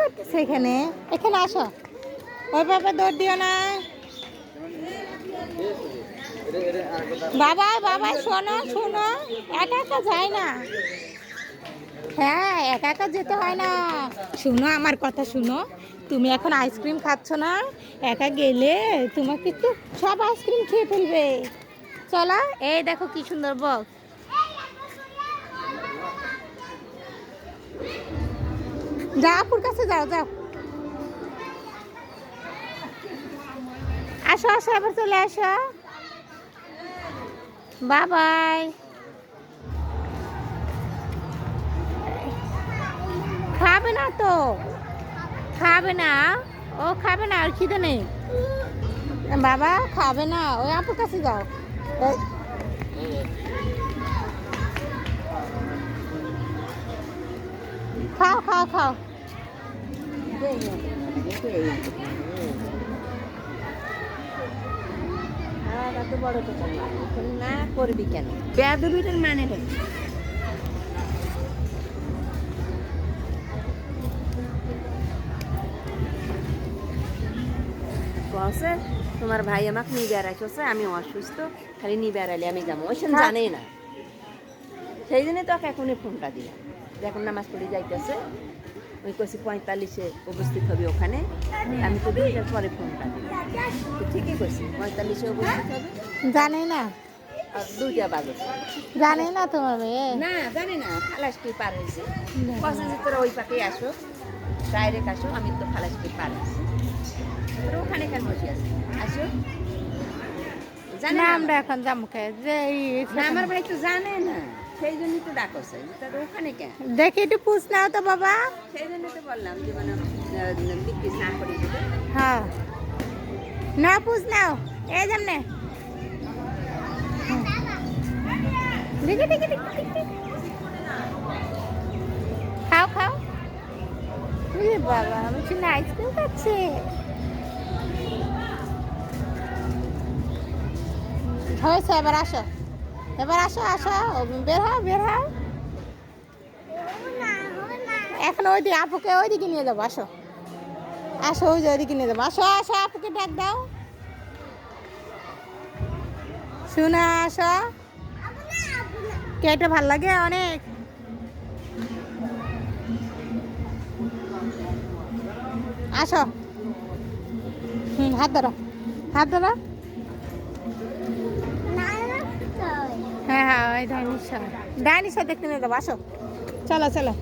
করতেছে এখানে? এখানে আসো, ওইভাবে দৌড় দিও না। বাবা বাবা শোনো শোনো, একা একা যায় না। হ্যাঁ, একা একা যেতে হয় না। শুনো আমার কথা শুনো, তুমি এখন আইসক্রিম খাচ্ছ না, একা গেলে তোমাকে একটু সব আইসক্রিম খেয়ে ফেলবে। চলো, এই দেখো কি সুন্দর বক্স। যাও আপুর কাছে, যাও যাও। আসো আসো, এবার চলে আসো। Bye bye. খাবে না তো, খাবে না, ও খাবে না, আর খিদে নেই। বাবা খাবে না, ওই আপুর কাছে যাও। খাও খাও খাও। বড় কথা না করবি কেন, বেয়াদবিটার মানে কসে তোমার ভাই আমাকে নিয়ে বেড়াইছে, আমি অসুস্থ, খালি নিয়ে বেড়ালে আমি যাবো, ওই সব জানেই না। সেই জন্যই তো এখনই ফোনটা দিলাম, এখন নামাজ পড়ে যাইতেছে, ওই কষি 45-এ উপস্থিত হবে ওখানে। আমি তো 2টার পরে ফোনটা দিলাম, তো ঠিকই কইছি 45-এ উপস্থিত হবে। জানে না, আর 2টা বাজে। জানে না তোমার মেয়ে? না জানে না, খালাসটি পার হয়েছে, কষে যে তোরা ওই পাকে আসো, ডাইরেক্ট আসো, আমি তো খালাসটি পার হয়েছি, তোরা ওখানে কেন বসে আছো, আসো। জানে না আমরা এখন জামুকে যে আমার ভাই তো জানে না, সেই জন্যই তো ডাকছে, তার ওখানে কেন দেখি একটু পুষ নাও তো বাবা, সেই জন্য তো বললাম যে মানে বিক্রি না করে দিবে। হ্যাঁ না, পুষ নাও, এই জন্যে দেখি দেখি দেখি, খাও খাও। বাবা আমি শুনে আইসক্রিম খাচ্ছে। হয়েছে, এবার আসো, এবার আসো আসো, বের হও বের হও। এখন ওইদিকে আপুকে ওইদিকে নিয়ে যাবো, আসো আসো, ওই যে ওইদিকে নিয়ে যাবো, আসো আসো, আপুকে ডাক দাও, শুনে আসো। কেটে ভাল লাগে অনেক। আসো, হাত ধরো, হাত ধরো। হ্যাঁ হ্যাঁ, ওই ডাইনিশা, ডাইনিশা দেখতে নিয়ে যাবো, আসো, চলো চলো।